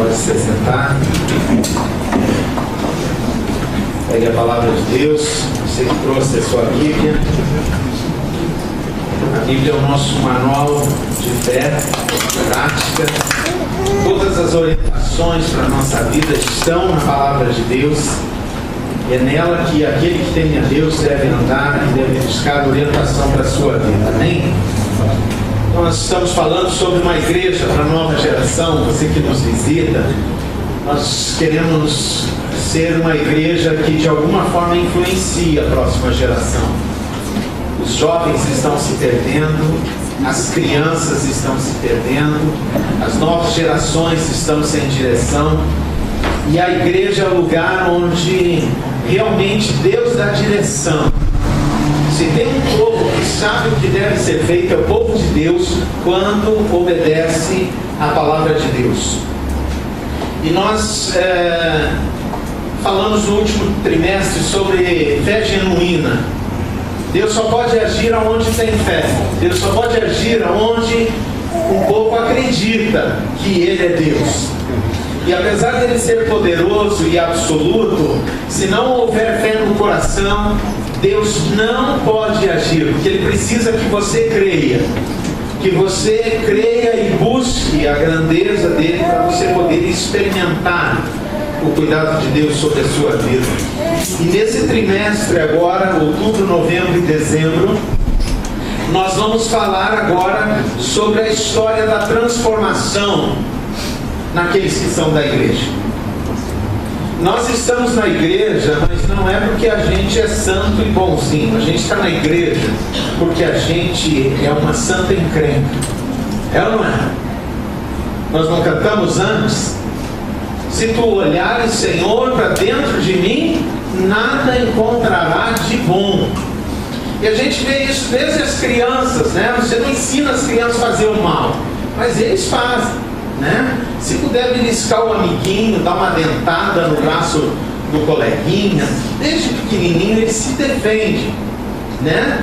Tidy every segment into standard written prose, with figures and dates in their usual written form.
Pode se sentar. Pegue a palavra de Deus. Você que trouxe a sua Bíblia. A Bíblia é o nosso manual de fé, prática. Todas as orientações para a nossa vida estão na palavra de Deus. É nela que aquele que teme a Deus deve andar e deve buscar orientação para a sua vida. Amém? Nós estamos falando sobre uma igreja para a nova geração. Você que nos visita, nós queremos ser uma igreja que de alguma forma influencia a próxima geração. Os jovens estão se perdendo, as crianças estão se perdendo, as novas gerações estão sem direção, e a igreja é o lugar onde realmente Deus dá direção. Se tem um povo que sabe o que deve ser feito, é o povo de Deus quando obedece à palavra de Deus. E nós falamos no último trimestre sobre fé genuína. Deus só pode agir aonde tem fé. Deus só pode agir aonde um povo acredita que Ele é Deus. E apesar dele ser poderoso e absoluto, se não houver fé no coração, Deus não pode agir, porque Ele precisa que você creia. Que você creia e busque a grandeza dEle para você poder experimentar o cuidado de Deus sobre a sua vida. E nesse trimestre agora, outubro, novembro e dezembro, nós vamos falar agora sobre a história da transformação naqueles que são da igreja. Nós estamos na igreja, mas não é porque a gente é santo e bonzinho. A gente está na igreja porque a gente é uma santa encrenca. É ou não é? Nós não cantamos antes? Se tu olhares, Senhor, para dentro de mim, nada encontrará de bom. E a gente vê isso desde as crianças, né? Você não ensina as crianças a fazer o mal, mas eles fazem, né? Se puder beliscar o amiguinho, dar uma dentada no braço do coleguinha, desde pequenininho ele se defende, né?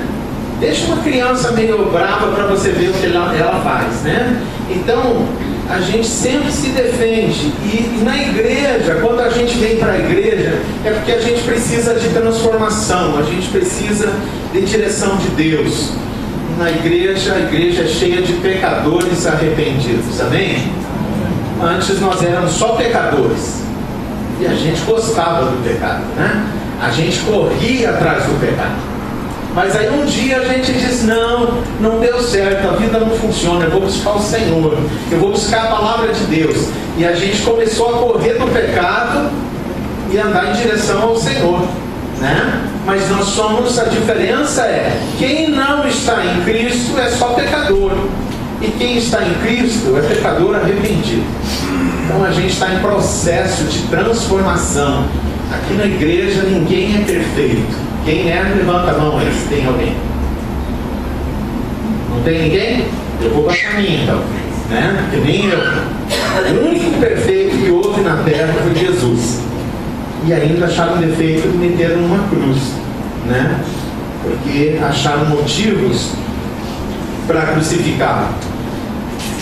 Deixa uma criança meio brava para você ver o que ela faz, né? Então, a gente sempre se defende. E na igreja, quando a gente vem para a igreja, é porque a gente precisa de transformação, a gente precisa de direção de Deus. Na igreja, a igreja é cheia de pecadores arrependidos, amém? Antes nós éramos só pecadores, e a gente gostava do pecado, né? A gente corria atrás do pecado. Mas aí um dia a gente diz, não deu certo, a vida não funciona, eu vou buscar o Senhor, eu vou buscar a palavra de Deus. E a gente começou a correr do pecado e andar em direção ao Senhor, né? Mas nós somos, a diferença é, quem não está em Cristo é só pecador, e quem está em Cristo é pecador arrependido. Então a gente está em processo de transformação. Aqui na igreja ninguém é perfeito. Quem é, levanta a mão aí, se tem alguém. Não tem ninguém? Eu vou baixar a minha então, né? Que nem eu. O único perfeito que houve na terra foi Jesus. E ainda acharam defeito e meteram numa cruz, né? Porque acharam motivos para crucificá-lo.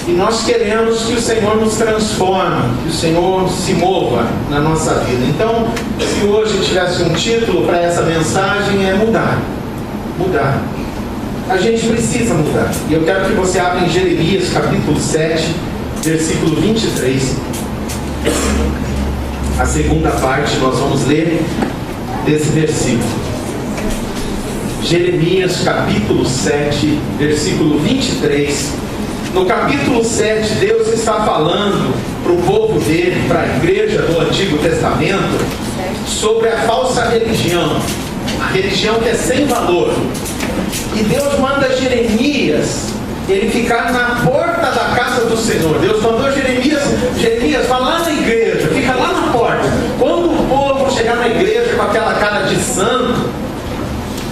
E nós queremos que o Senhor nos transforme, que o Senhor se mova na nossa vida. Então, se hoje tivesse um título para essa mensagem, é mudar. Mudar. A gente precisa mudar. E eu quero que você abra em Jeremias, capítulo 7, versículo 23. A segunda parte nós vamos ler desse versículo. Jeremias, capítulo 7, versículo 23. No capítulo 7, Deus está falando para o povo dele, para a igreja do Antigo Testamento, sobre a falsa religião, a religião que é sem valor. E Deus manda Jeremias, ele ficar na porta da casa do Senhor. Deus mandou Jeremias, vai lá na igreja, fica lá na porta. Quando o povo chegar na igreja com aquela cara de santo,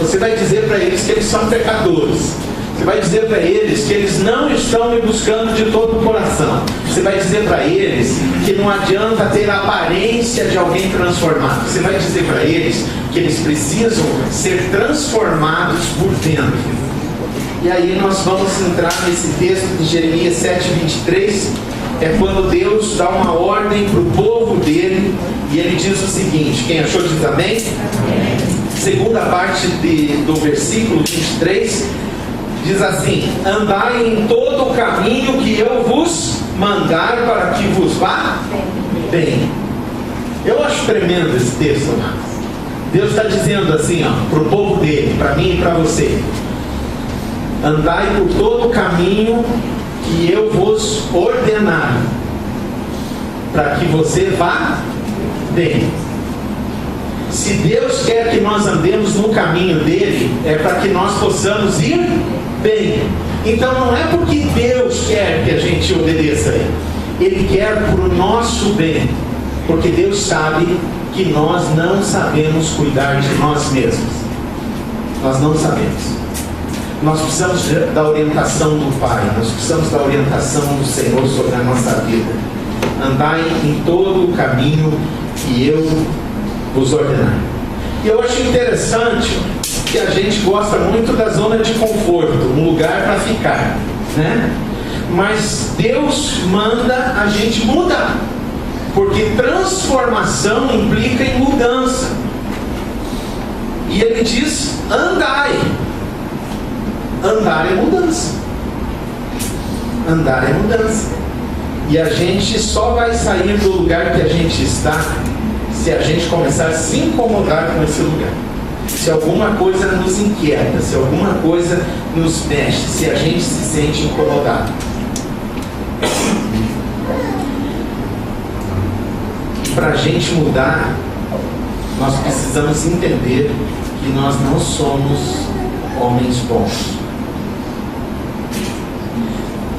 você vai dizer para eles que eles são pecadores. Você vai dizer para eles que eles não estão me buscando de todo o coração. Você vai dizer para eles que não adianta ter a aparência de alguém transformado. Você vai dizer para eles que eles precisam ser transformados por dentro. E aí nós vamos entrar nesse texto de Jeremias 7:23, é quando Deus dá uma ordem para o povo dele, e ele diz o seguinte, quem achou diz amém? Segunda parte do versículo 23, diz assim: andai em todo o caminho que eu vos mandar para que vos vá bem. Eu acho tremendo esse texto, amados. Deus está dizendo assim, para o povo dele, para mim e para você: andai por todo o caminho que eu vos ordenar, para que você vá bem. Se Deus quer que nós andemos no caminho dele, é para que nós possamos ir bem. Então não é porque Deus quer que a gente obedeça a ele, ele quer para o nosso bem, porque Deus sabe que nós não sabemos cuidar de nós mesmos. Nós não sabemos. Nós precisamos da orientação do Pai, nós precisamos da orientação do Senhor sobre a nossa vida. Andai em todo o caminho que eu vos ordenar. E eu acho interessante que a gente gosta muito da zona de conforto, um lugar para ficar, né? Mas Deus manda a gente mudar, porque transformação implica em mudança. E ele diz: andai. Andar é mudança. Andar é mudança. E a gente só vai sair do lugar que a gente está se a gente começar a se incomodar com esse lugar. Se alguma coisa nos inquieta, se alguma coisa nos mexe, se a gente se sente incomodado. Para a gente mudar, nós precisamos entender que nós não somos homens bons.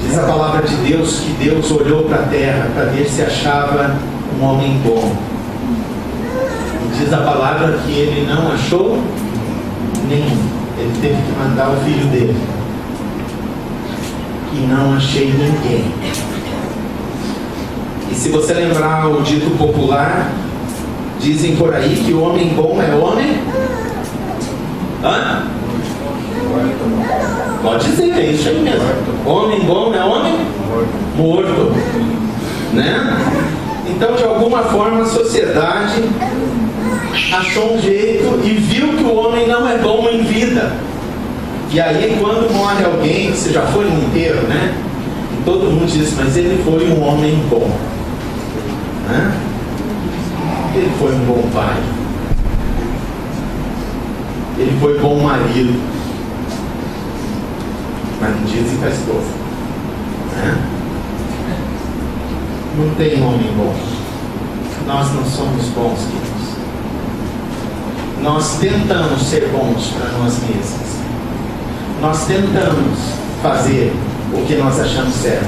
Diz a palavra de Deus que Deus olhou para a terra para ver se achava um homem bom. E diz a palavra que ele não achou nenhum. Ele teve que mandar o filho dele. E não achei ninguém. E se você lembrar o dito popular, dizem por aí que o homem bom é homem... Hã? Pode dizer, é isso aí mesmo. Homem bom é homem morto, né? Então, de alguma forma, a sociedade achou um jeito e viu que o homem não é bom em vida. E aí, quando morre alguém, você já foi no enterro, né? E todo mundo diz: mas ele foi um homem bom, né? Ele foi um bom pai, ele foi bom marido. Mas não dizem para a esposa, né? Não tem homem bom. Nós não somos bons, queridos. Nós tentamos ser bons para nós mesmos. Nós tentamos fazer o que nós achamos certo,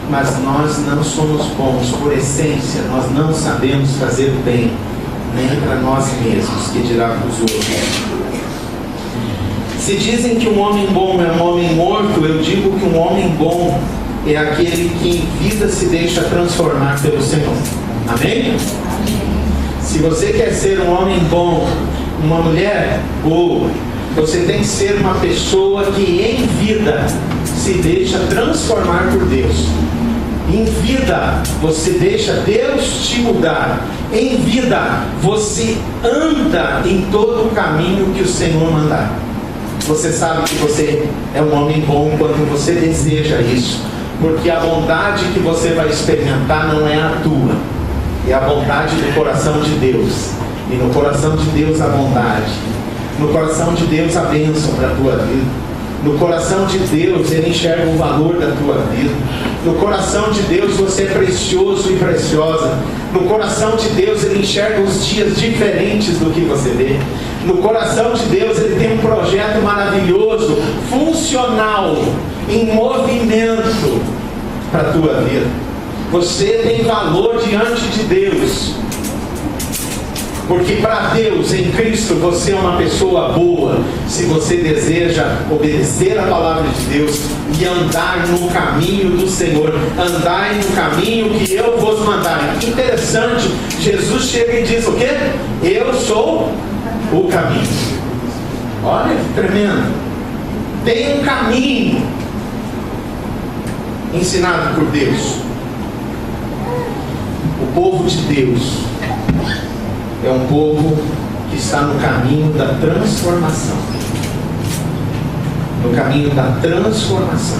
mas nós não somos bons por essência. Nós não sabemos fazer o bem, nem para nós mesmos, que dirá para os outros. Se dizem que um homem bom é um homem morto, eu digo que um homem bom é aquele que em vida se deixa transformar pelo Senhor. Amém? Se você quer ser um homem bom, uma mulher boa, você tem que ser uma pessoa que em vida se deixa transformar por Deus. Em vida você deixa Deus te mudar. Em vida você anda em todo o caminho que o Senhor mandar. Você sabe que você é um homem bom quando você deseja isso, porque a bondade que você vai experimentar não é a tua, é a bondade do coração de Deus. E no coração de Deus a bondade, no coração de Deus a bênção para a tua vida, no coração de Deus Ele enxerga o valor da tua vida, no coração de Deus você é precioso e preciosa, no coração de Deus Ele enxerga os dias diferentes do que você vê. No coração de Deus Ele tem um projeto maravilhoso, funcional, em movimento para a tua vida. Você tem valor diante de Deus, porque para Deus, em Cristo, você é uma pessoa boa, se você deseja obedecer a palavra de Deus e andar no caminho do Senhor. Andai no caminho que eu vos mandar. Interessante, Jesus chega e diz o quê? Eu sou o caminho. Olha que tremendo. Tem um caminho ensinado por Deus. povo de Deus é um povo que está no caminho da transformação. No caminho da transformação.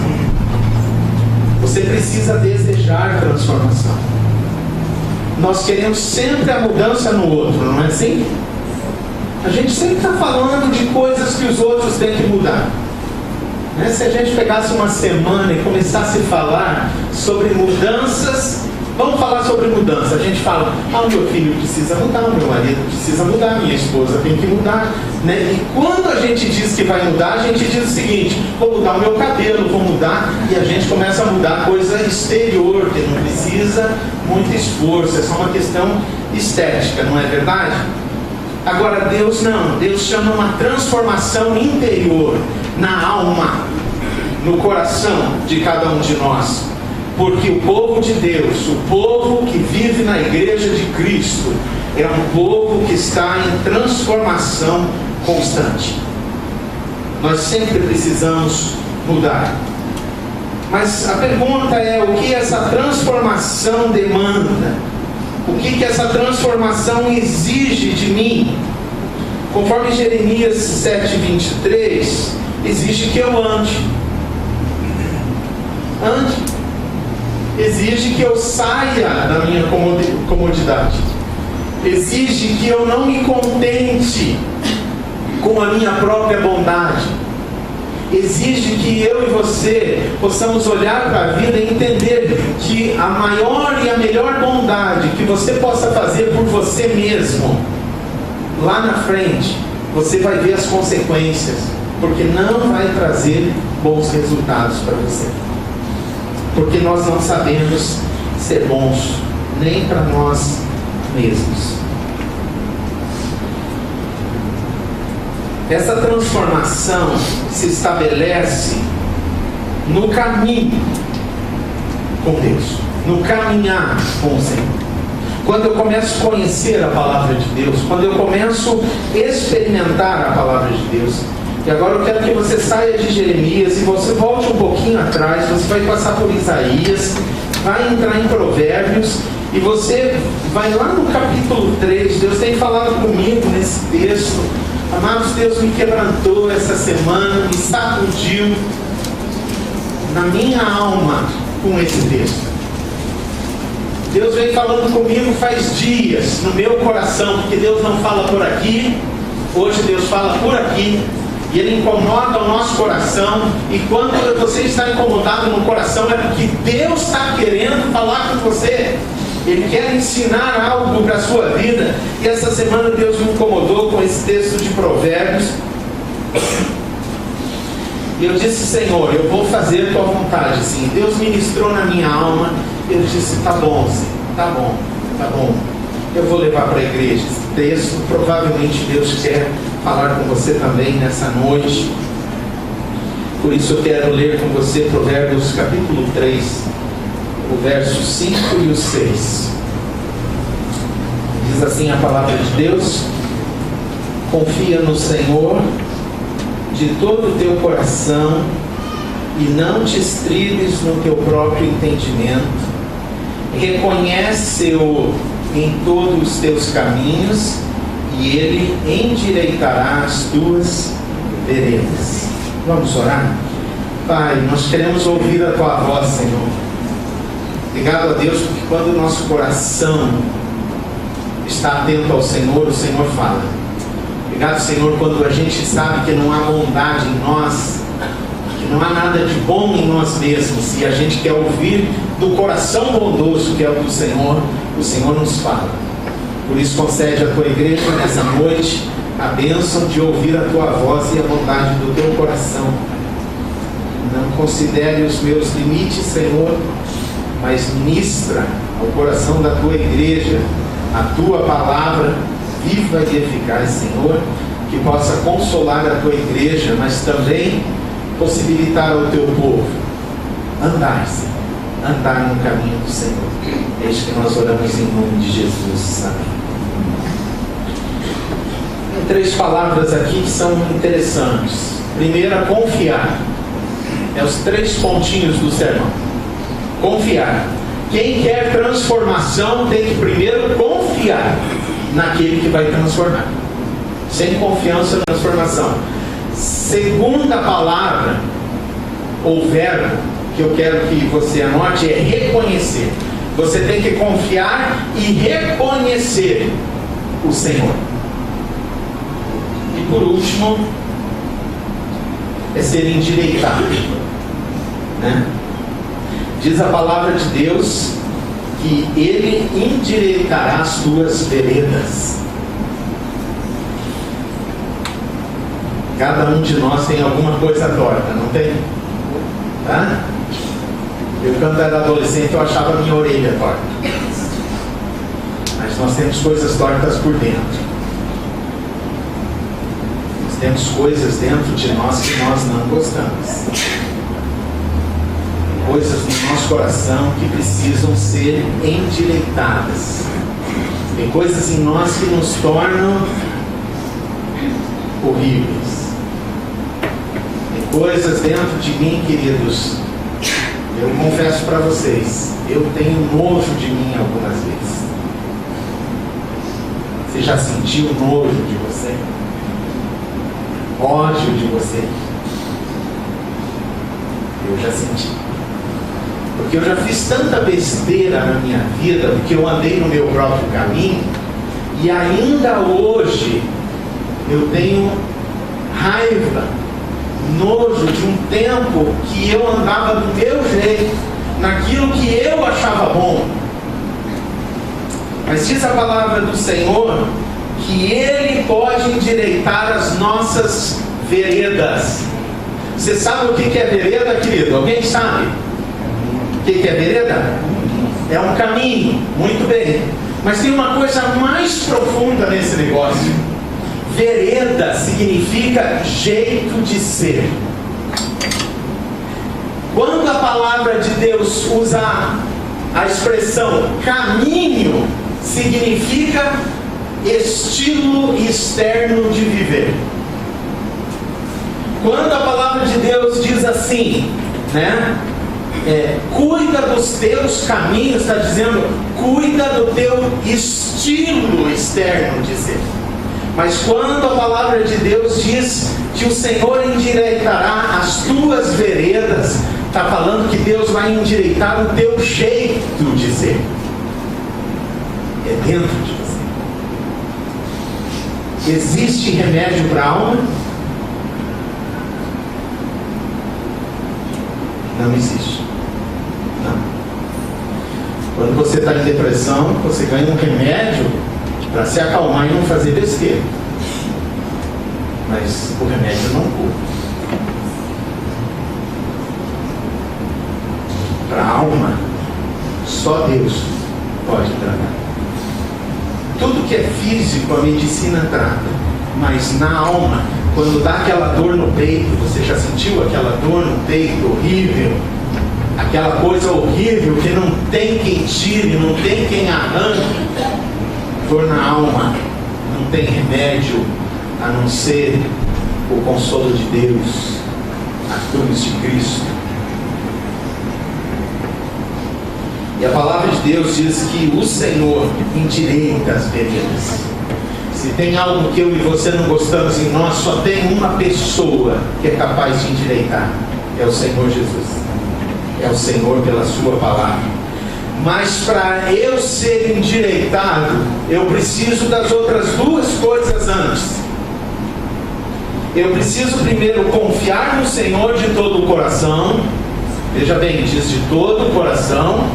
Você precisa desejar transformação. Nós queremos sempre a mudança no outro, não é assim? A gente sempre está falando de coisas que os outros têm que mudar. Né? Se a gente pegasse uma semana e começasse a falar sobre mudanças, vamos falar sobre mudança. A gente fala, o meu filho precisa mudar, o meu marido precisa mudar, minha esposa tem que mudar. Né? E quando a gente diz que vai mudar, a gente diz o seguinte, vou mudar o meu cabelo, vou mudar, e a gente começa a mudar coisa exterior, que não precisa muito esforço, é só uma questão estética, não é verdade? Agora Deus não, Deus chama uma transformação interior, na alma, no coração de cada um de nós. Porque o povo de Deus, o povo que vive na igreja de Cristo, é um povo que está em transformação constante. Nós sempre precisamos mudar. Mas a pergunta é, o que essa transformação demanda? O que essa transformação exige de mim? Conforme Jeremias 7:23, exige que eu ande. Exige que eu saia da minha comodidade. Exige que eu não me contente com a minha própria bondade. Exige que eu e você possamos olhar para a vida e entender que a maior e a melhor bondade que você possa fazer por você mesmo, lá na frente, você vai ver as consequências, porque não vai trazer bons resultados para você. Porque nós não sabemos ser bons, nem para nós mesmos. Essa transformação se estabelece no caminho com Deus, no caminhar com o Senhor. Quando eu começo a conhecer a palavra de Deus, quando eu começo a experimentar a palavra de Deus. E agora eu quero que você saia de Jeremias e você volte um pouquinho atrás, você vai passar por Isaías, vai entrar em Provérbios, e você vai lá no capítulo 3, Deus tem falado comigo nesse texto. Amados, Deus me quebrantou essa semana, me sacudiu na minha alma com esse texto. Deus vem falando comigo faz dias, no meu coração, porque Deus não fala por aqui, hoje Deus fala por aqui, e Ele incomoda o nosso coração, e quando você está incomodado no coração, é porque Deus está querendo falar com você. Ele quer ensinar algo para a sua vida. E essa semana Deus me incomodou com esse texto de Provérbios. E eu disse, Senhor, eu vou fazer a tua vontade. Sim, Deus ministrou na minha alma. Eu disse, tá bom, Senhor, tá bom. Eu vou levar para a igreja esse texto. Provavelmente Deus quer falar com você também nessa noite. Por isso eu quero ler com você Provérbios capítulo 3. O verso 5 e o 6. Diz assim a palavra de Deus: confia no Senhor de todo o teu coração e não te estribes no teu próprio entendimento. Reconhece-o em todos os teus caminhos e Ele endireitará as tuas veredas. Vamos orar? Pai, nós queremos ouvir a tua voz, Senhor. Obrigado a Deus, porque quando o nosso coração está atento ao Senhor, o Senhor fala. Obrigado, Senhor, quando a gente sabe que não há bondade em nós, que não há nada de bom em nós mesmos, e a gente quer ouvir do coração bondoso que é o do Senhor, o Senhor nos fala. Por isso concede à tua igreja nessa noite a bênção de ouvir a tua voz e a bondade do teu coração. Não considere os meus limites, Senhor, mas ministra ao coração da tua igreja a tua palavra viva e eficaz, Senhor, que possa consolar a tua igreja, mas também possibilitar ao teu povo andar, Senhor, andar no caminho do Senhor. É isso que nós oramos em nome de Jesus. Amém. Tem 3 palavras aqui que são interessantes. Primeira, confiar. É os 3 pontinhos do sermão. Confiar. Quem quer transformação tem que primeiro confiar naquele que vai transformar. Sem confiança, transformação. Segunda palavra, ou verbo, que eu quero que você anote, é reconhecer. Você tem que confiar e reconhecer o Senhor. E por último, é ser endireitado, né? Diz a palavra de Deus que Ele endireitará as tuas veredas. Cada um de nós tem alguma coisa torta, não tem? Tá? Eu, quando era adolescente, eu achava a minha orelha torta. Mas nós temos coisas tortas por dentro. Nós temos coisas dentro de nós que nós não gostamos. Coisas no nosso coração que precisam ser endireitadas. Tem coisas em nós que nos tornam horríveis. Tem coisas dentro de mim, queridos. Eu confesso para vocês, eu tenho nojo de mim algumas vezes. Você já sentiu nojo de você? Ódio de você? Eu já senti. Porque eu já fiz tanta besteira na minha vida, porque eu andei no meu próprio caminho, e ainda hoje eu tenho raiva, nojo de um tempo que eu andava do meu jeito, naquilo que eu achava bom. Mas diz a palavra do Senhor que Ele pode endireitar as nossas veredas. Você sabe o que é vereda, querido? Alguém sabe? O que é vereda? É um caminho, muito bem. Mas tem uma coisa mais profunda nesse negócio. Vereda significa jeito de ser. Quando a palavra de Deus usa a expressão caminho, significa estilo externo de viver. Quando a palavra de Deus diz assim, né? Cuida dos teus caminhos, está dizendo, cuida do teu estilo externo de ser. Mas quando a palavra de Deus diz que o Senhor endireitará as tuas veredas, está falando que Deus vai endireitar o teu jeito de ser. É dentro de você. Existe remédio para a alma? Não existe. Não. Quando você está em depressão, você ganha um remédio para se acalmar e não fazer besteira. Mas o remédio não cura. Para a alma, só Deus pode tratar. Tudo que é físico, a medicina trata. Mas na alma, quando dá aquela dor no peito, você já sentiu aquela dor no peito horrível? Aquela coisa horrível que não tem quem tire, não tem quem arranque. Dor na alma, não tem remédio a não ser o consolo de Deus, a cruz de Cristo. E a palavra de Deus diz que o Senhor endireita as veredas. Se tem algo que eu e você não gostamos em nós, só tem uma pessoa que é capaz de endireitar. É o Senhor Jesus. É o Senhor pela sua palavra. Mas para eu ser endireitado, eu preciso das outras duas coisas antes. Eu preciso primeiro confiar no Senhor de todo o coração. Veja bem, diz de todo o coração.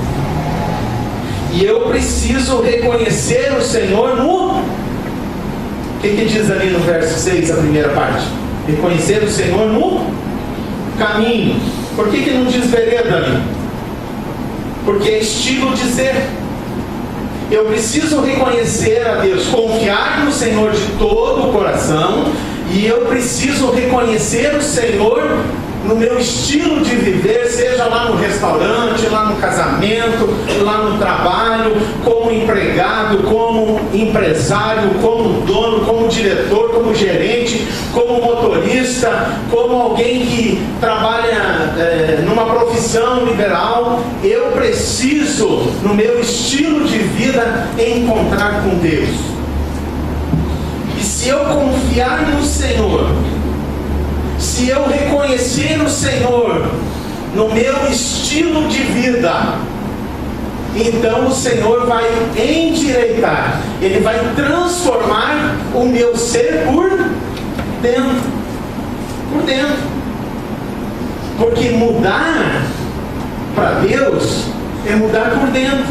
E eu preciso reconhecer o Senhor no... O que diz ali no verso 6, a primeira parte? Reconhecer o Senhor no caminho. Por que não diz vereda ali? Porque é estilo de ser. Eu preciso reconhecer a Deus, confiar no Senhor de todo o coração, e eu preciso reconhecer o Senhor no meu estilo de viver, seja lá no restaurante, lá no casamento, lá no trabalho, como empregado, como empresário, como dono, como diretor, como gerente, como motorista, como alguém que trabalha numa profissão liberal, eu preciso, no meu estilo de vida, encontrar com Deus. E se eu confiar no Senhor, se eu reconhecer o Senhor no meu estilo de vida, então o Senhor vai endireitar, Ele vai transformar o meu ser por dentro. Por dentro. Porque mudar para Deus é mudar por dentro.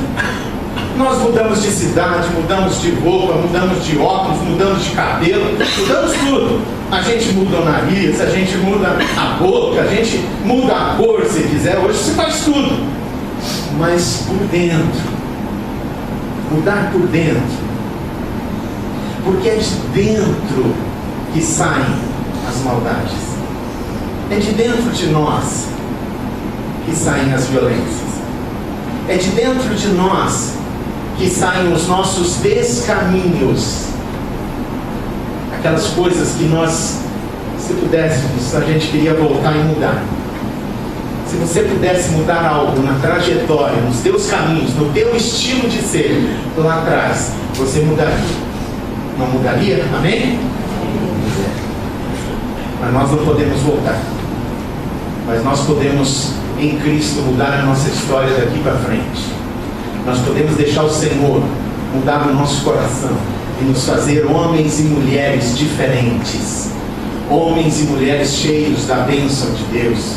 Nós mudamos de cidade, mudamos de roupa, mudamos de óculos, mudamos de cabelo, mudamos tudo. A gente muda o nariz, a gente muda a boca, a gente muda a cor, se quiser. Hoje você faz tudo. Mas por dentro. Mudar por dentro. Porque é de dentro que saem as maldades. É de dentro de nós que saem as violências. É de dentro de nós que saem os nossos descaminhos. Aquelas coisas que nós, se pudéssemos, a gente queria voltar e mudar. Se você pudesse mudar algo na trajetória, nos teus caminhos, no teu estilo de ser, lá atrás, você mudaria. Não mudaria? Amém? Mas nós não podemos voltar. Mas nós podemos, em Cristo, mudar a nossa história daqui para frente. Nós podemos deixar o Senhor mudar o nosso coração e nos fazer homens e mulheres diferentes. Homens e mulheres cheios da bênção de Deus.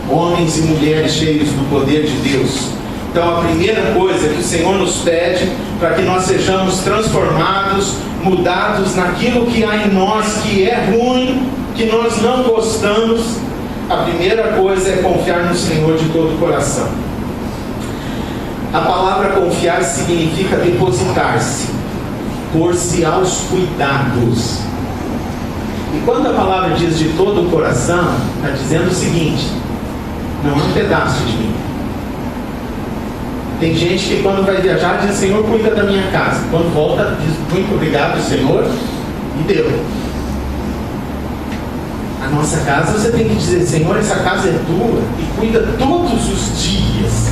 Homens e mulheres cheios do poder de Deus. Então a primeira coisa que o Senhor nos pede para que nós sejamos transformados, mudados naquilo que há em nós que é ruim, que nós não gostamos, a primeira coisa é confiar no Senhor de todo o coração. A palavra confiar significa depositar-se, pôr-se aos cuidados. E quando a palavra diz de todo o coração, está dizendo o seguinte: não é um pedaço de mim. Tem gente que quando vai viajar diz: Senhor, cuida da minha casa. Quando volta diz: muito obrigado, Senhor, e deu. A nossa casa você tem que dizer: Senhor, essa casa é tua, e cuida todos os dias.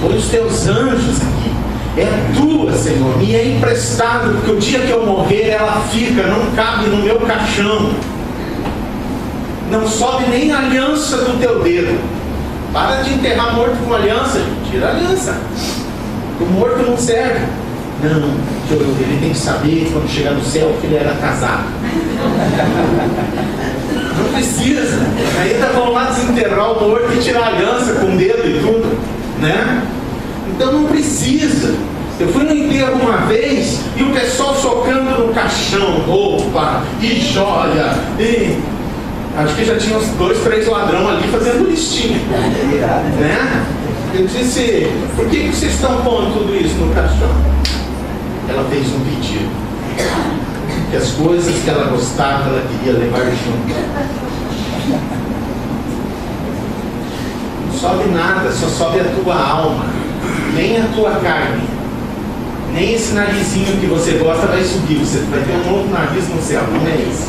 Põe os teus anjos aqui. É tua, Senhor, me é emprestado, porque o dia que eu morrer ela fica, não cabe no meu caixão. Não sobe nem a aliança do teu dedo. Para de enterrar morto com aliança, tira a aliança. O morto não serve. Não, ele tem que saber quando chegar no céu que ele era casado. Não precisa. Ainda vão lá desenterrar o morto e tirar a aliança com o dedo e tudo, né? Então não precisa. Eu fui no enterro uma vez e o pessoal socando no caixão, roupa e joia, e acho que já tinha uns 2, 3 ladrões ali fazendo listinha, né? Eu disse: por que vocês estão pondo tudo isso no caixão? Ela fez um pedido, que as coisas que ela gostava ela queria levar junto. Não sobe nada, só sobe a tua alma, nem a tua carne, nem esse narizinho que você gosta vai subir. Você vai ter um novo nariz no céu, não é isso.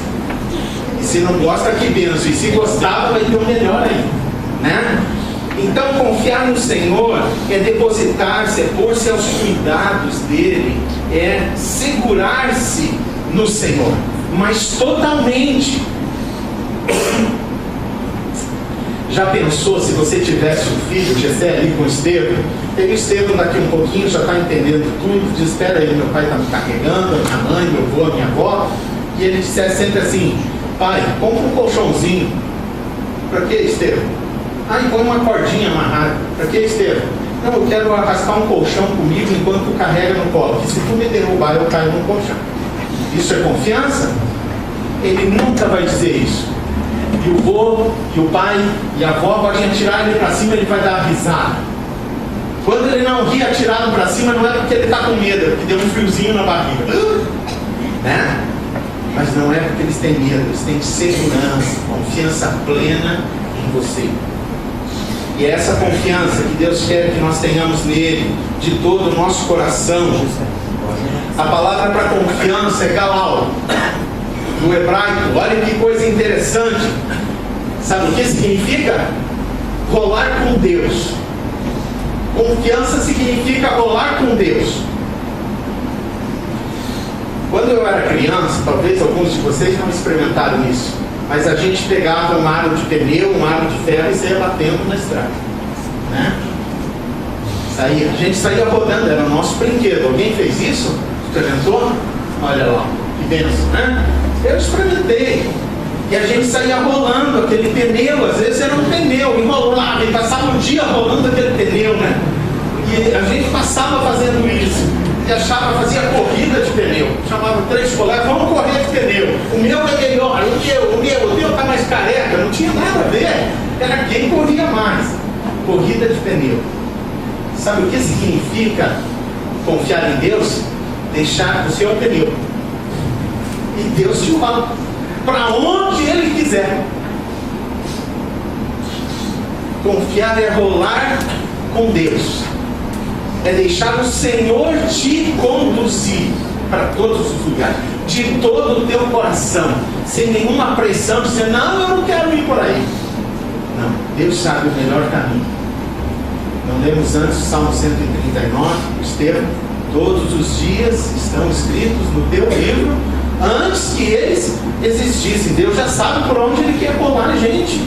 E se não gosta, que benção. E se gostava, vai ter um melhor ainda, né? Então confiar no Senhor é depositar-se, é pôr-se aos cuidados dele, é segurar-se no Senhor, mas totalmente. Já pensou se você tivesse um filho, Jessé ali com o Estevão? E o Estevão daqui um pouquinho já está entendendo tudo, diz: espera aí, meu pai está me carregando, a minha mãe, meu avô, a minha avó, e ele dissesse sempre assim: pai, compra um colchãozinho. Para que, Estevão? Ah, e põe uma cordinha amarrada. Para que, Estevão? Não, eu quero arrastar um colchão comigo enquanto tu carrega no colo, que se tu me derrubar eu caio no colchão. Isso é confiança? Ele nunca vai dizer isso. E o vô, e o pai, e a avó podem atirar ele para cima, ele vai dar a risada. Quando ele não ri atirado para cima, não é porque ele está com medo, é porque deu um friozinho na barriga, né? Mas não é porque eles têm medo, eles têm segurança, confiança plena em você. E é essa confiança que Deus quer que nós tenhamos nele, de todo o nosso coração. A palavra para confiança é galal, no hebraico. Olha que coisa interessante. Sabe o que significa? Rolar com Deus. Confiança significa rolar com Deus. Quando eu era criança, talvez alguns de vocês não experimentaram isso, mas a gente pegava um aro de pneu, um aro de ferro e saía batendo na estrada, né? A gente saía rodando, era o nosso brinquedo. Alguém fez isso? Experimentou? Olha lá, que bênção, né? Eu experimentei. E a gente saía rolando aquele pneu, às vezes era um pneu, enrolava e passava um dia rolando aquele pneu, né? E a gente passava fazendo isso. E achava, fazia corrida de pneu. Chamava 3 colegas, vamos correr de pneu. O meu é melhor, o teu está mais careca. Não tinha nada a ver. Era quem corria mais. Corrida de pneu. Sabe o que significa confiar em Deus? Deixar o seu pneu. E Deus te rola para onde Ele quiser. Confiar é rolar com Deus. É deixar o Senhor te conduzir para todos os lugares, de todo o teu coração, sem nenhuma pressão, dizendo, não, eu não quero ir por aí. Não, Deus sabe o melhor caminho. Não lemos antes o Salmo 139, Estevão, todos os dias estão escritos no teu livro, antes que eles existissem. Deus já sabe por onde Ele quer rolar a gente,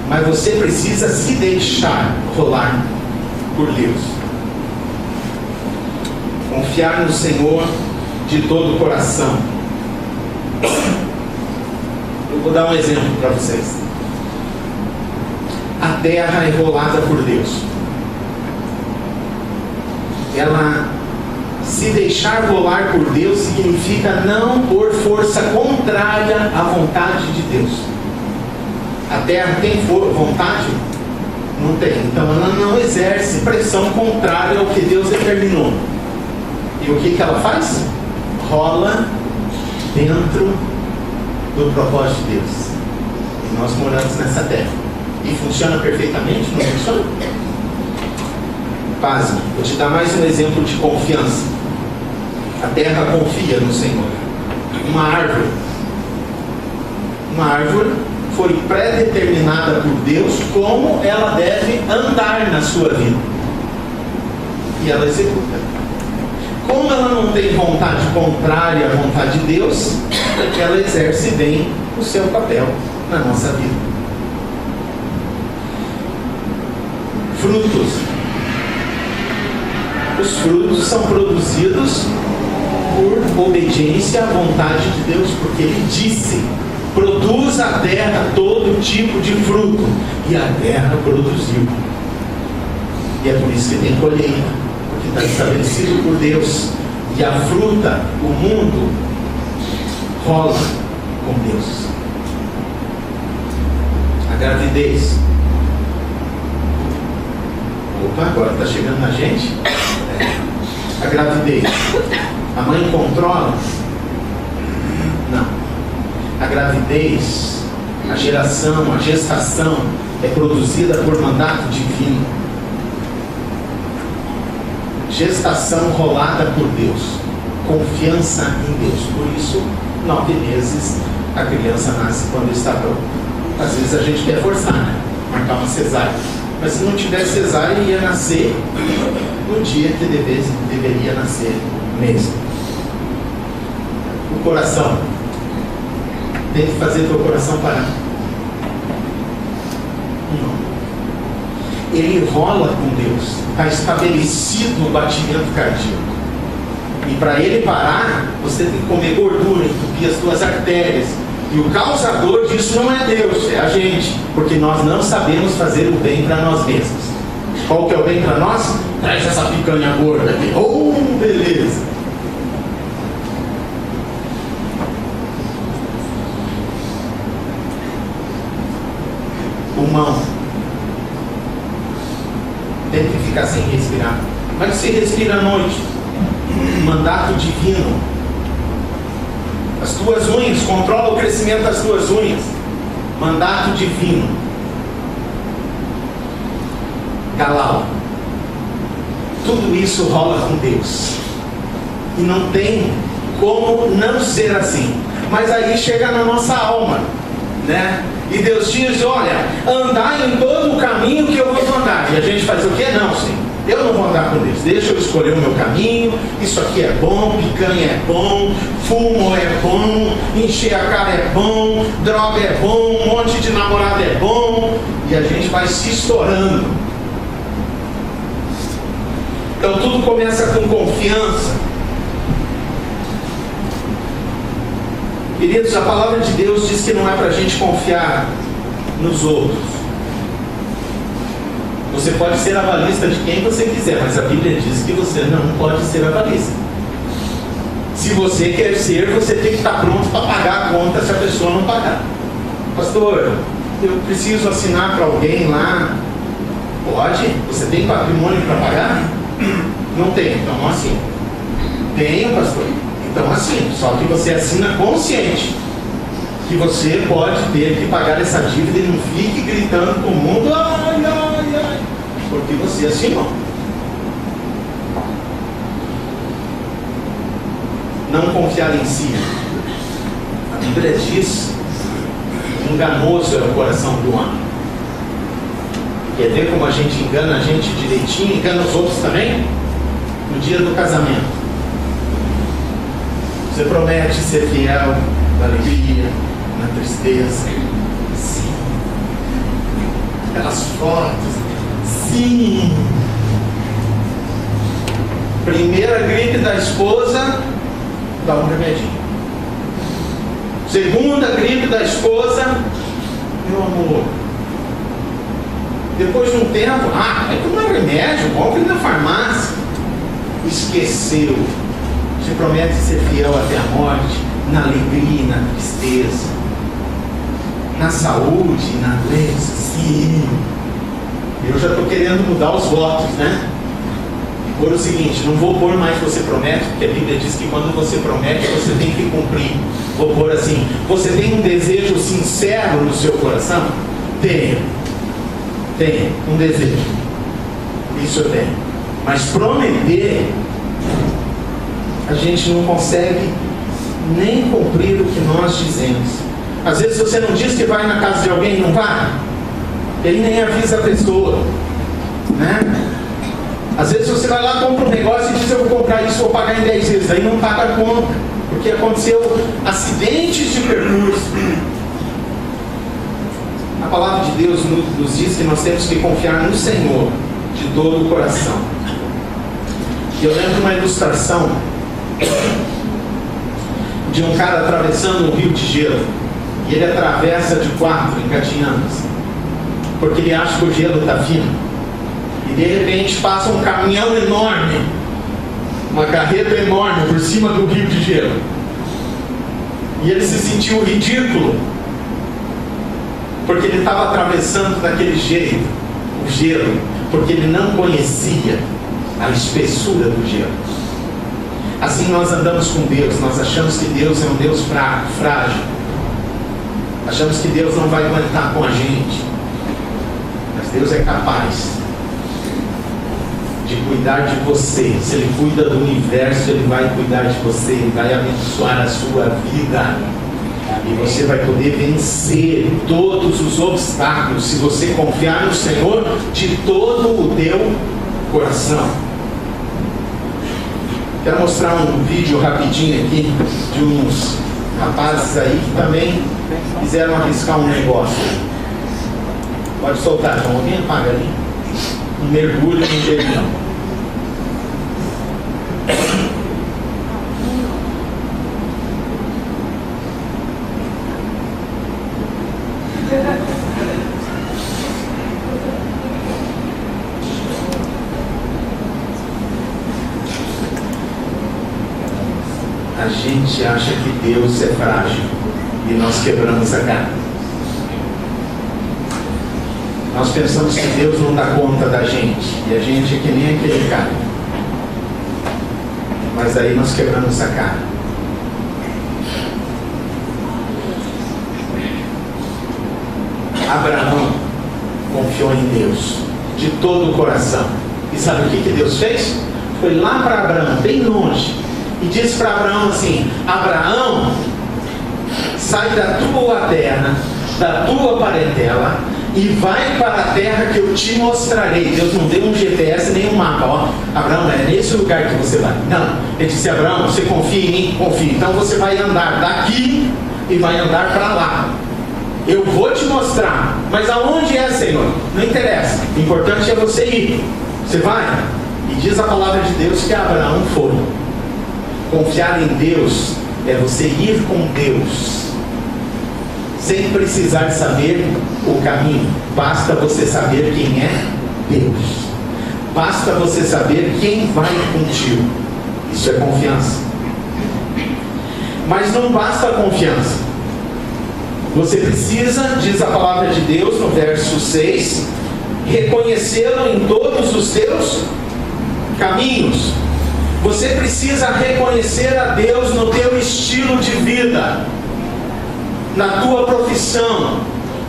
mas você precisa se deixar rolar por Deus. Confiar no Senhor de todo o coração. Eu vou dar um exemplo para vocês. A terra é rolada por Deus. Ela se deixar rolar por Deus significa não por força contrária à vontade de Deus. A terra tem vontade? Não tem. Então ela não exerce pressão contrária ao que Deus determinou. E o que ela faz? Rola dentro do propósito de Deus. E nós moramos nessa terra. E funciona perfeitamente? Não funciona? Pasme. Vou te dar mais um exemplo de confiança. A terra confia no Senhor. Uma árvore. Uma árvore foi pré-determinada por Deus como ela deve andar na sua vida. E ela executa. Como ela não tem vontade contrária à vontade de Deus, ela exerce bem o seu papel na nossa vida. Frutos. Os frutos são produzidos por obediência à vontade de Deus, porque Ele disse, produz a terra todo tipo de fruto, e a terra produziu. E é por isso que tem colheita. Que está estabelecido por Deus, e a fruta, o mundo rola com Deus. A gravidez. Opa, agora está chegando na gente. A gravidez. A mãe controla? Não. A gravidez, a geração, a gestação é produzida por mandato divino. Gestação rolada por Deus, confiança em Deus. Por isso, 9 meses a criança nasce quando está pronta. Às vezes a gente quer forçar, né? Marcar uma cesárea. Mas se não tiver cesárea, ia nascer no dia que deveria nascer mesmo. O coração. Tem que fazer teu coração parar. Não. Ele rola com Deus, está estabelecido o batimento cardíaco. E para ele parar, você tem que comer gordura, entupir as tuas artérias. E o causador disso não é Deus, é a gente, porque nós não sabemos fazer o bem para nós mesmos. Qual que é o bem para nós? Traz essa picanha gorda aqui. Oh, beleza! Pulmão. Tem que ficar sem respirar. Como é que você respira à noite? Mandato divino. As tuas unhas, controla o crescimento das tuas unhas. Mandato divino. Galal. Tudo isso rola com Deus. E não tem como não ser assim. Mas aí chega na nossa alma, né? E Deus diz, olha, andar em todo o caminho que eu vou andar. E a gente faz o quê? Não, Senhor, eu não vou andar com Deus. Deixa eu escolher o meu caminho. Isso aqui é bom, picanha é bom, fumo é bom, encher a cara é bom, droga é bom, um monte de namorado é bom. E a gente vai se estourando. Então tudo começa com confiança. Queridos, a palavra de Deus diz que não é para a gente confiar nos outros. Você pode ser avalista de quem você quiser, mas a Bíblia diz que você não pode ser avalista. Se você quer ser, você tem que estar pronto para pagar a conta se a pessoa não pagar. Pastor, eu preciso assinar para alguém lá. Pode? Você tem patrimônio para pagar? Não tem, então não assina. Tenho, pastor. Então assim, só que você assina consciente que você pode ter que pagar essa dívida e não fique gritando para o mundo, ai, ai, ai, porque você assinou. Não confiar em si. A Bíblia diz, enganoso é o coração do homem. Quer ver como a gente engana a gente direitinho, engana os outros também? No dia do casamento. Você promete ser fiel na alegria, na tristeza. Sim. Aquelas fotos. Sim. Primeira gripe da esposa, dá um remedinho. Segunda gripe da esposa, meu amor. Depois de um tempo, vai tomar remédio, compre na farmácia. Esqueceu. Te promete ser fiel até a morte, na alegria e na tristeza, na saúde e na doença. Sim. Eu já estou querendo mudar os votos, né? Por o seguinte, não vou pôr mais você promete, porque a Bíblia diz que quando você promete, você tem que cumprir. Vou pôr assim, você tem um desejo sincero no seu coração? Tenho. Tenho um desejo. Isso eu tenho. Mas prometer, a gente não consegue nem cumprir o que nós dizemos. Às vezes você não diz que vai na casa de alguém e não vai, e aí nem avisa a pessoa, né? Às vezes você vai lá, compra um negócio e diz, eu vou comprar isso, vou pagar em 10 vezes, aí não paga a conta, porque aconteceu acidentes de percurso. A palavra de Deus nos diz que nós temos que confiar no Senhor de todo o coração. E eu lembro uma ilustração de um cara atravessando um rio de gelo, e ele atravessa de 4 engatinhando, porque ele acha que o gelo está fino, e de repente passa um caminhão enorme, uma carreta enorme por cima do rio de gelo, e ele se sentiu ridículo, porque ele estava atravessando daquele jeito o gelo, porque ele não conhecia a espessura do gelo. Assim nós andamos com Deus, nós achamos que Deus é um Deus fraco, frágil. Achamos que Deus não vai aguentar com a gente. Mas Deus é capaz de cuidar de você. Se Ele cuida do universo, Ele vai cuidar de você, Ele vai abençoar a sua vida. E você vai poder vencer todos os obstáculos se você confiar no Senhor de todo o teu coração. Quero mostrar um vídeo rapidinho aqui de uns rapazes aí que também quiseram arriscar um negócio. Pode soltar, João. Alguém apaga ali. Um mergulho no interior. A gente acha que Deus é frágil e nós quebramos a cara. Nós pensamos que Deus não dá conta da gente e a gente é que nem aquele cara. Mas aí nós quebramos a cara. Abraão confiou em Deus de todo o coração. E sabe o que Deus fez? Foi lá para Abraão, bem longe, e diz para Abraão assim: Abraão, sai da tua terra, da tua parentela, e vai para a terra que eu te mostrarei. Deus não deu um GPS nem um mapa. Ó, Abraão, é nesse lugar que você vai. Não, ele disse: Abraão, você confia em mim? Confia. Então você vai andar daqui e vai andar para lá. Eu vou te mostrar. Mas aonde é, Senhor? Não interessa. O importante é você ir. Você vai. E diz a palavra de Deus que Abraão foi. Confiar em Deus é você ir com Deus, sem precisar saber o caminho. Basta você saber quem é Deus. Basta você saber quem vai contigo. Isso é confiança. Mas não basta a confiança. Você precisa, diz a palavra de Deus no verso 6, reconhecê-lo em todos os seus caminhos. Você precisa reconhecer a Deus no teu estilo de vida, na tua profissão,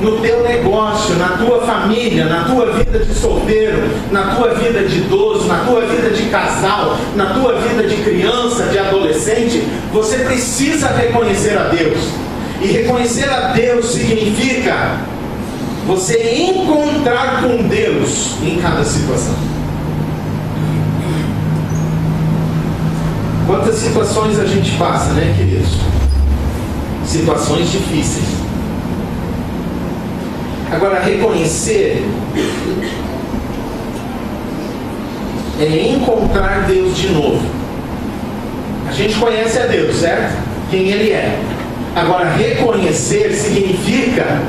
no teu negócio, na tua família, na tua vida de solteiro, na tua vida de idoso, na tua vida de casal, na tua vida de criança, de adolescente. Você precisa reconhecer a Deus. E reconhecer a Deus significa você encontrar com Deus em cada situação. Quantas situações a gente passa, né, queridos? Situações difíceis. Agora, reconhecer é encontrar Deus de novo. A gente conhece a Deus, certo? Quem Ele é. Agora, reconhecer significa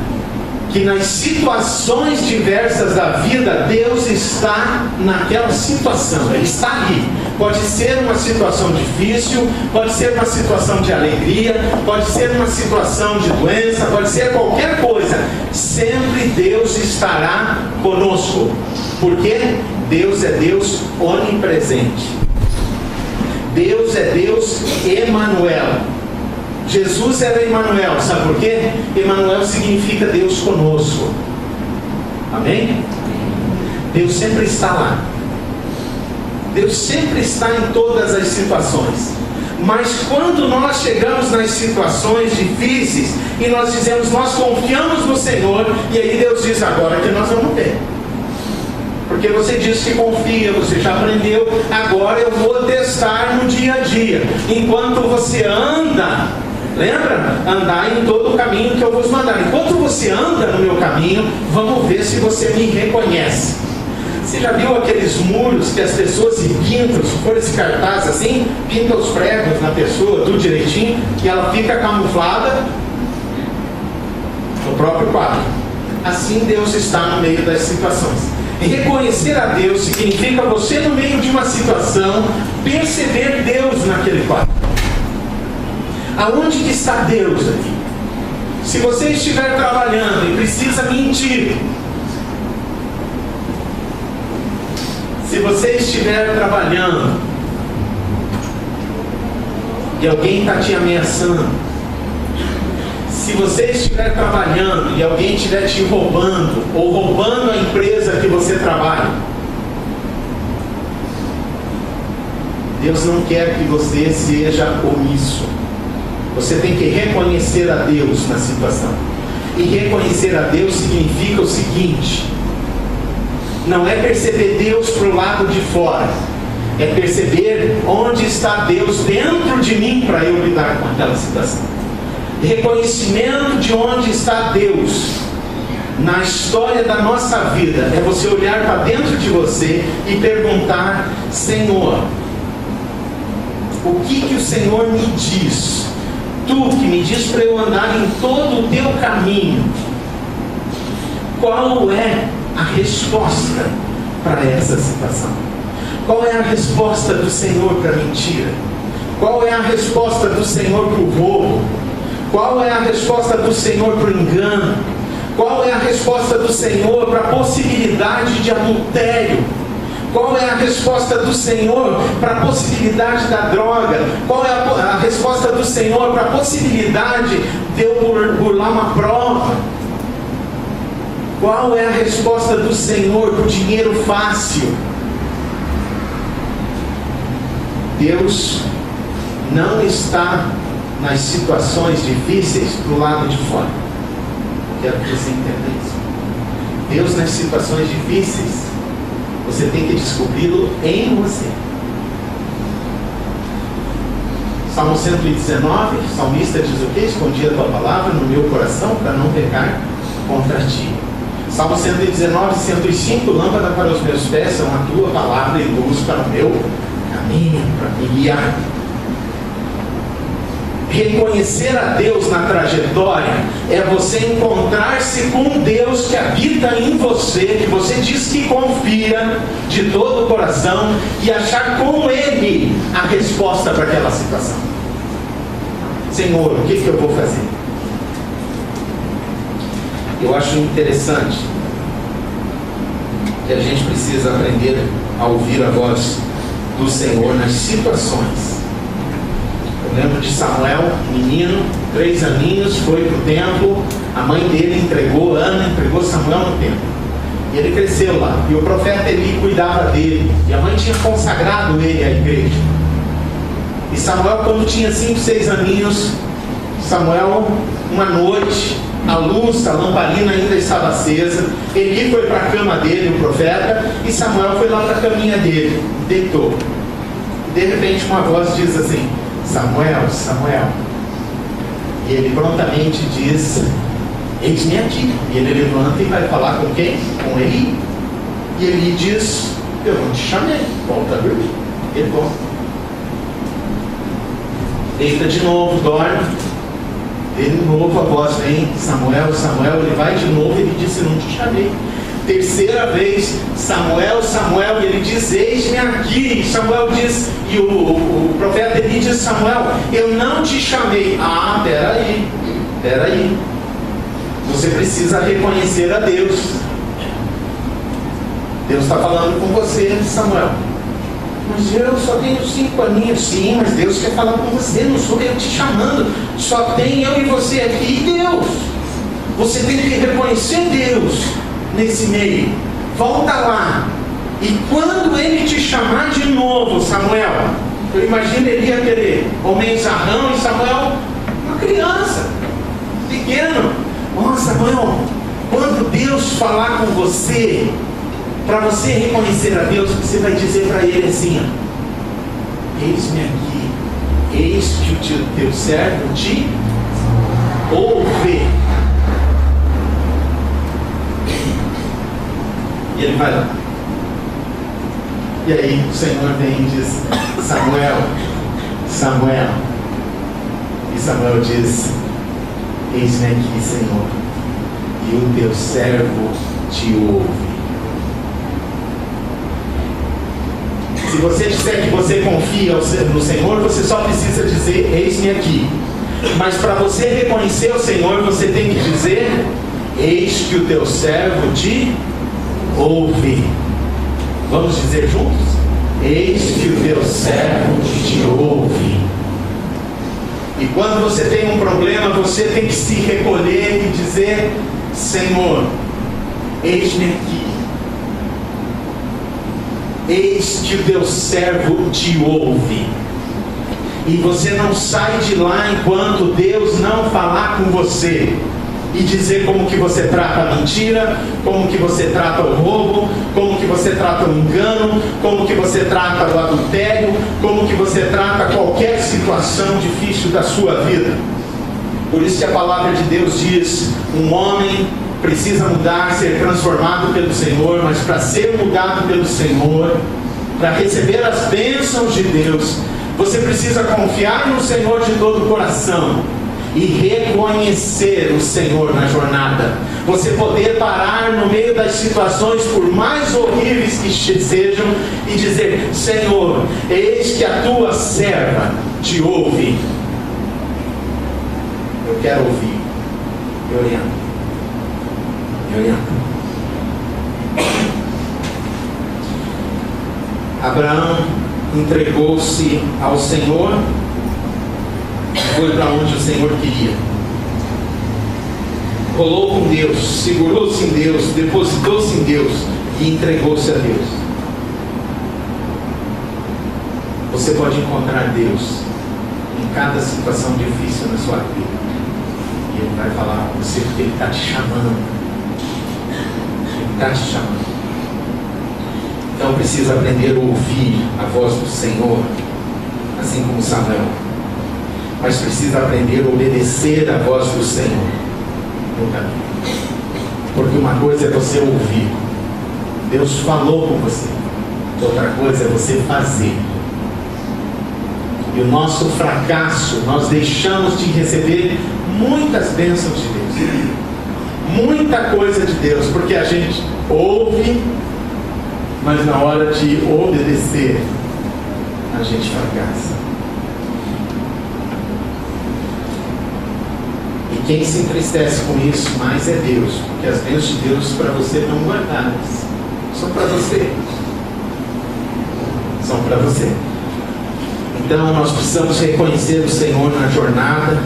que nas situações diversas da vida, Deus está naquela situação. Ele está ali. Pode ser uma situação difícil, pode ser uma situação de alegria, pode ser uma situação de doença, pode ser qualquer coisa. Sempre Deus estará conosco. Porque Deus é Deus onipresente. Deus é Deus Emanuel. Jesus era Emanuel, sabe por quê? Emanuel significa Deus conosco. Amém? Deus sempre está lá. Deus sempre está em todas as situações. Mas quando nós chegamos nas situações difíceis e nós dizemos, nós confiamos no Senhor, e aí Deus diz, agora que nós vamos ver. Porque você disse que confia, você já aprendeu, agora eu vou testar no dia a dia. Enquanto você anda, lembra? Andar em todo o caminho que eu vos mandar. Enquanto você anda no meu caminho, vamos ver se você me reconhece. Você já viu aqueles muros que as pessoas se pintam, se for esse cartaz assim, pinta os pregos na pessoa, tudo direitinho, e ela fica camuflada no próprio quadro. Assim Deus está no meio das situações. E reconhecer a Deus significa você, no meio de uma situação, perceber Deus naquele quadro. Aonde que está Deus aqui? Se você estiver trabalhando e precisa mentir, se você estiver trabalhando e alguém está te ameaçando, se você estiver trabalhando e alguém estiver te roubando, ou roubando a empresa que você trabalha, Deus não quer que você seja omisso. Você tem que reconhecer a Deus na situação. E reconhecer a Deus significa o seguinte: não é perceber Deus para o lado de fora, é perceber onde está Deus dentro de mim para eu lidar com aquela situação. Reconhecimento de onde está Deus na história da nossa vida é você olhar para dentro de você e perguntar: Senhor, o que o Senhor me diz? Tu que me diz para eu andar em todo o teu caminho, qual é a resposta para essa situação? Qual é a resposta do Senhor para a mentira? Qual é a resposta do Senhor para o roubo? Qual é a resposta do Senhor para o engano? Qual é a resposta do Senhor para a possibilidade de adultério? Qual é a resposta do Senhor para a possibilidade da droga? Qual é a resposta do Senhor para a possibilidade de eu burlar uma prova? Qual é a resposta do Senhor para o dinheiro fácil? Deus não está nas situações difíceis do lado de fora. Quero que você entenda isso. Deus nas situações difíceis, você tem que descobri-lo em você. Salmo 119, o salmista diz o quê? Escondi a tua palavra no meu coração para não pecar contra ti. Salmo 119, 105, lâmpada para os meus pés são a tua palavra e luz para o meu caminho, para me guiar. Reconhecer a Deus na trajetória é você encontrar-se com Deus que habita em você, que você diz que confia de todo o coração, e achar com Ele a resposta para aquela situação. Senhor, o que eu vou fazer? Eu acho interessante que a gente precisa aprender a ouvir a voz do Senhor nas situações. Eu lembro de Samuel, menino, 3 aninhos, foi para o templo, a mãe dele entregou Samuel no templo. E ele cresceu lá, e o profeta Eli cuidava dele, e a mãe tinha consagrado ele à igreja. E Samuel, quando tinha 5, 6 aninhos, Samuel, uma noite, a luz, a lamparina ainda estava acesa, Eli foi para a cama dele, o profeta, e Samuel foi lá para a caminha dele, deitou. De repente uma voz diz assim: Samuel, Samuel. E ele prontamente diz: eis-me aqui. E ele levanta e vai falar com quem? Com Eli. E Eli diz: eu não te chamei, volta a dormir. Ele volta. Deita de novo, dorme. De novo a voz vem: Samuel, Samuel. Ele vai de novo e ele diz: eu não te chamei. Terceira vez: Samuel, Samuel. E ele diz: eis-me aqui. E Samuel diz, e o profeta Eli diz: Samuel, eu não te chamei. Ah, peraí. Você precisa reconhecer a Deus. Deus está falando com você, Samuel. Mas eu só tenho 5 aninhos. Sim, mas Deus quer falar com você. Não sou eu te chamando. Só tem eu e você aqui e Deus. Você tem que reconhecer Deus nesse meio. Volta lá. E quando ele te chamar de novo, Samuel, eu imagino ele ia querer homenzarrão e Samuel, uma criança, pequeno. Samuel, quando Deus falar com você, para você reconhecer a Deus, você vai dizer para ele assim: eis-me aqui, eis que o teu servo te ouve. E ele vai lá. E aí o Senhor vem e diz: Samuel, Samuel. E Samuel diz: eis-me aqui, Senhor, e o teu servo te ouve. Se você disser que você confia no Senhor, você só precisa dizer: eis-me aqui. Mas para você reconhecer o Senhor, você tem que dizer: eis que o teu servo te ouve. Vamos dizer juntos? Eis que o teu servo te ouve. E quando você tem um problema, você tem que se recolher e dizer: Senhor, eis-me aqui. Eis que o teu servo te ouve. E você não sai de lá enquanto Deus não falar com você e dizer como que você trata a mentira, como que você trata o roubo, como que você trata o engano, como que você trata o adultério, como que você trata qualquer situação difícil da sua vida. Por isso que a palavra de Deus diz: um homem precisa mudar, ser transformado pelo Senhor, mas para ser mudado pelo Senhor, para receber as bênçãos de Deus, você precisa confiar no Senhor de todo o coração e reconhecer o Senhor na jornada. Você poder parar no meio das situações, por mais horríveis que sejam, e dizer: Senhor, eis que a tua serva te ouve. Eu quero ouvir. Me orienta. Abraão entregou-se ao Senhor, foi para onde o Senhor queria. Rolou com Deus, segurou-se em Deus, depositou-se em Deus e entregou-se a Deus. Você pode encontrar Deus em cada situação difícil na sua vida. E Ele vai falar com você porque Ele está te chamando. Ele está te chamando. Então precisa aprender a ouvir a voz do Senhor, assim como Samuel. Mas precisa aprender a obedecer a voz do Senhor no caminho. Porque uma coisa é você ouvir. Deus falou com você. Outra coisa é você fazer. E o nosso fracasso, nós deixamos de receber muitas bênçãos de Deus. Muita coisa de Deus, porque a gente ouve, mas na hora de obedecer, a gente fracassa. E quem se entristece com isso mais é Deus, porque as bênçãos de Deus para você estão guardadas. São para você. São para você. Então nós precisamos reconhecer o Senhor na jornada,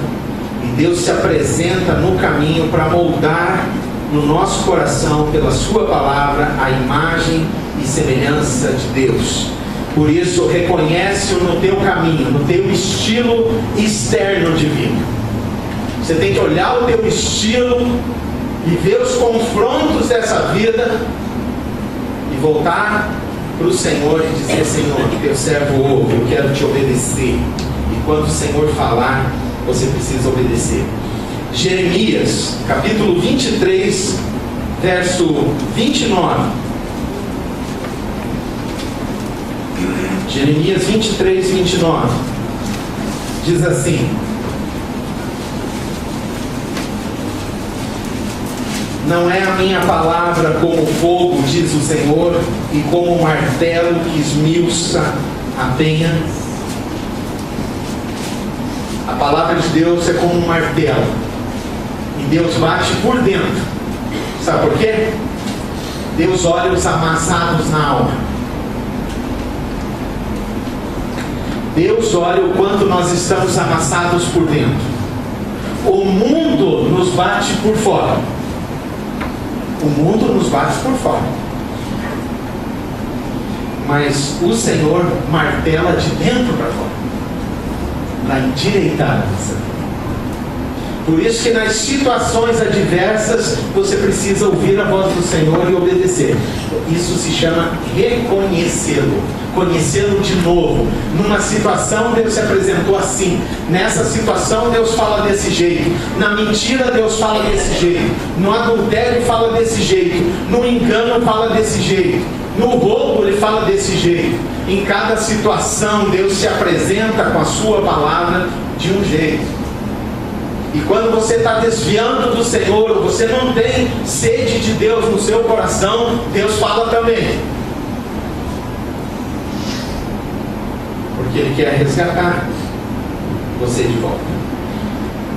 e Deus se apresenta no caminho para moldar no nosso coração, pela sua palavra, a imagem e semelhança de Deus. Por isso, reconhece-o no teu caminho, no teu estilo externo de vida. Você tem que olhar o teu estilo e ver os confrontos dessa vida e voltar para o Senhor e dizer: Senhor, teu servo ouve, eu quero te obedecer. E quando o Senhor falar, você precisa obedecer. Jeremias, capítulo 23, verso 29. Jeremias 23, 29. Diz assim: não é a minha palavra como fogo, diz o Senhor, e como um martelo que esmiuça a penha? A palavra de Deus é como um martelo, e Deus bate por dentro. Sabe por quê? Deus olha os amassados na alma. Deus olha o quanto nós estamos amassados por dentro. O mundo nos bate por fora. O mundo nos bate por fora. Mas o Senhor martela de dentro para fora, para endireitar a nossa vida. Por isso que nas situações adversas você precisa ouvir a voz do Senhor e obedecer. Isso se chama reconhecê-lo, conhecê-lo de novo. Numa situação Deus se apresentou assim, nessa situação Deus fala desse jeito, na mentira Deus fala desse jeito, no adultério fala desse jeito, no engano fala desse jeito, no roubo Ele fala desse jeito. Em cada situação Deus se apresenta com a sua palavra de um jeito. E quando você está desviando do Senhor, ou você não tem sede de Deus no seu coração, Deus fala também. Porque Ele quer resgatar você de volta.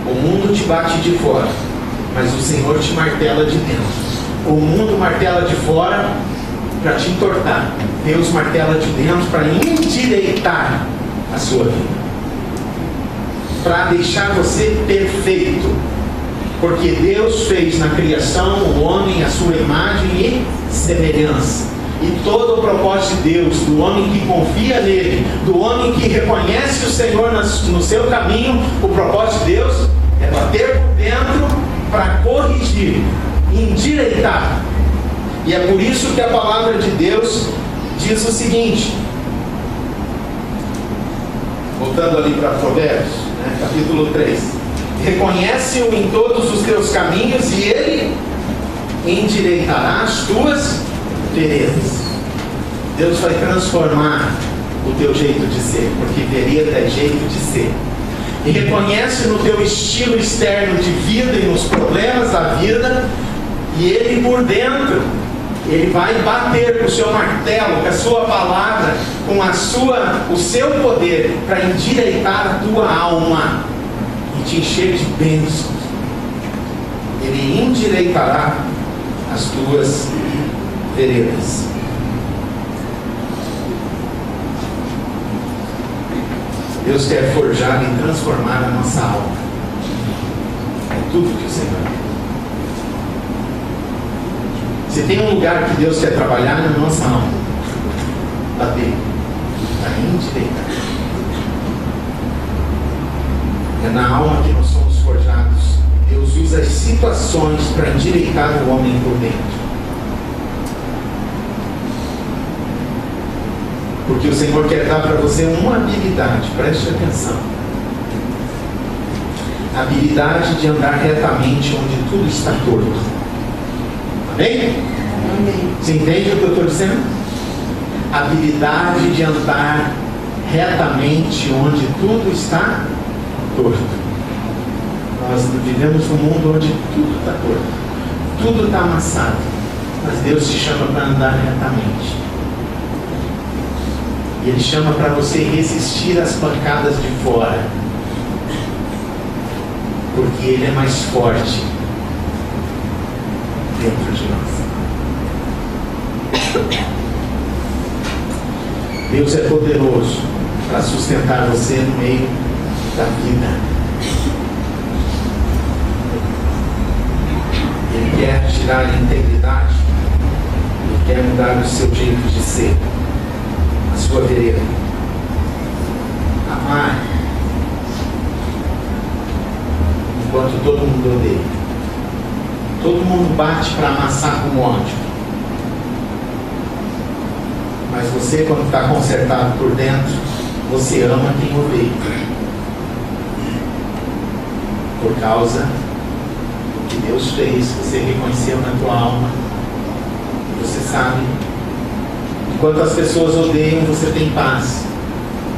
O mundo te bate de fora, mas o Senhor te martela de dentro. O mundo martela de fora para te entortar. Deus martela de dentro para endireitar a sua vida, para deixar você perfeito. Porque Deus fez na criação o homem à sua imagem e semelhança. E todo o propósito de Deus, do homem que confia nele, do homem que reconhece o Senhor no seu caminho, o propósito de Deus é bater por dentro para corrigir, endireitar. E é por isso que a palavra de Deus diz o seguinte, voltando ali para Provérbios, capítulo 3: reconhece-o em todos os teus caminhos e ele endireitará as tuas veredas. Deus vai transformar o teu jeito de ser, porque vereda é jeito de ser. E reconhece no teu estilo externo de vida e nos problemas da vida, e ele por dentro, ele vai bater com o seu martelo, com a sua palavra, com o seu poder, para endireitar a tua alma e te encher de bênçãos. Ele endireitará as tuas veredas. Deus quer forjar e transformar a nossa alma. É tudo que o Senhor quer. Se tem um lugar que Deus quer trabalhar na nossa alma, bater, para endireitar. É na alma que nós somos forjados. Deus usa as situações para endireitar o homem por dentro. Porque o Senhor quer dar para você uma habilidade, preste atenção. A habilidade de andar retamente onde tudo está torto. Amém? Amém. Você entende o que eu estou dizendo? A habilidade de andar retamente onde tudo está torto. Nós vivemos num mundo onde tudo está torto, tudo está amassado, mas Deus te chama para andar retamente. E Ele chama para você resistir às pancadas de fora, porque Ele é mais forte dentro de nós. Deus é poderoso para sustentar você no meio da vida. Ele quer tirar a integridade, Ele quer mudar o seu jeito de ser, a sua vereda. Amar enquanto todo mundo odeia. Todo mundo bate para amassar com ódio. Mas você, quando está consertado por dentro, você ama quem odeia. Por causa do que Deus fez, você reconheceu na tua alma. Você sabe. Enquanto as pessoas odeiam, você tem paz.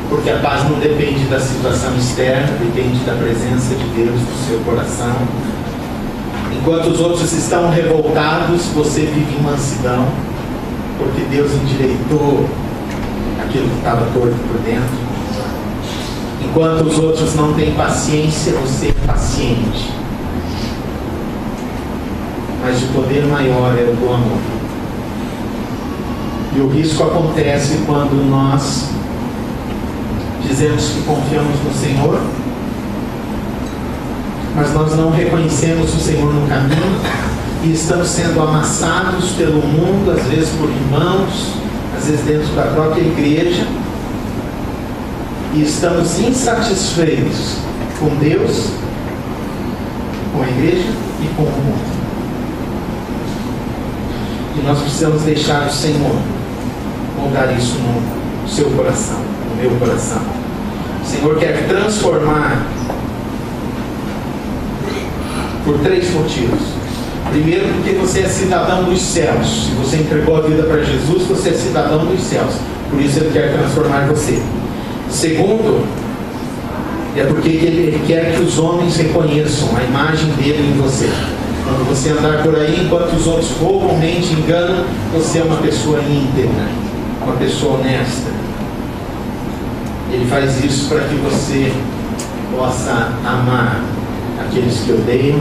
Porque a paz não depende da situação externa, depende da presença de Deus no seu coração. Enquanto os outros estão revoltados, você vive em mansidão. Porque Deus endireitou aquilo que estava torto por dentro. Enquanto os outros não têm paciência, você é paciente. Mas o poder maior é o do amor. E o risco acontece quando nós dizemos que confiamos no Senhor, mas nós não reconhecemos o Senhor no caminho e estamos sendo amassados pelo mundo, às vezes por irmãos, às vezes dentro da própria igreja, e estamos insatisfeitos com Deus, com a igreja e com o mundo. E nós precisamos deixar o Senhor mudar isso no seu coração, no meu coração. O Senhor quer transformar por 3 motivos. Primeiro, porque você é cidadão dos céus. Se você entregou a vida para Jesus, você é cidadão dos céus. Por isso Ele quer transformar você. Segundo, é porque Ele quer que os homens reconheçam a imagem dele em você. Quando você andar por aí, enquanto os outros roubam, mentem, enganam, você é uma pessoa íntegra, uma pessoa honesta. Ele faz isso para que você possa amar aqueles que odeiam,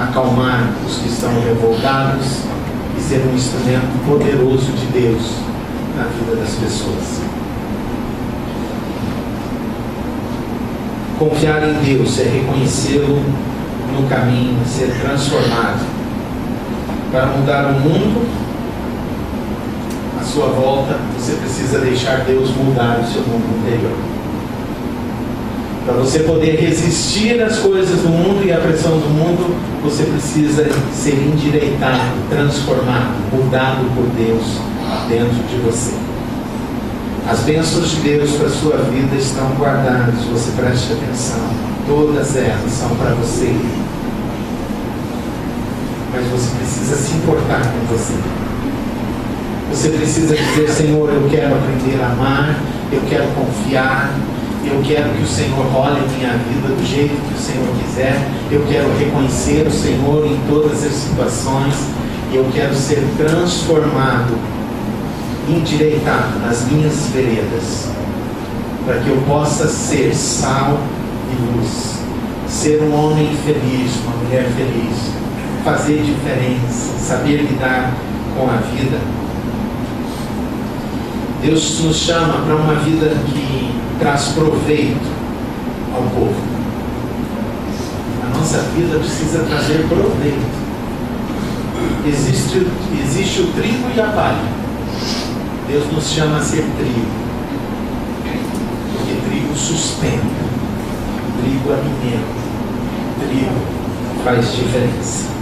acalmar os que estão revoltados e ser um instrumento poderoso de Deus na vida das pessoas. Confiar em Deus é reconhecê-lo no caminho, ser transformado para mudar o mundo à sua volta. Você precisa deixar Deus mudar o seu mundo interior. Para você poder resistir às coisas do mundo e à pressão do mundo, você precisa ser endireitado, transformado, mudado por Deus dentro de você. As bênçãos de Deus para a sua vida estão guardadas, você preste atenção. Todas elas são para você. Mas você precisa se importar com você. Você precisa dizer: Senhor, eu quero aprender a amar, eu quero confiar, eu quero que o Senhor olhe a minha vida do jeito que o Senhor quiser, eu quero reconhecer o Senhor em todas as situações, e eu quero ser transformado, endireitado nas minhas veredas, para que eu possa ser sal e luz, ser um homem feliz, uma mulher feliz, fazer diferença, saber lidar com a vida. Deus nos chama para uma vida que traz proveito ao povo. A nossa vida precisa trazer proveito. Existe o trigo e a palha. Deus nos chama a ser trigo, porque trigo sustenta. Trigo alimenta. Trigo faz diferença.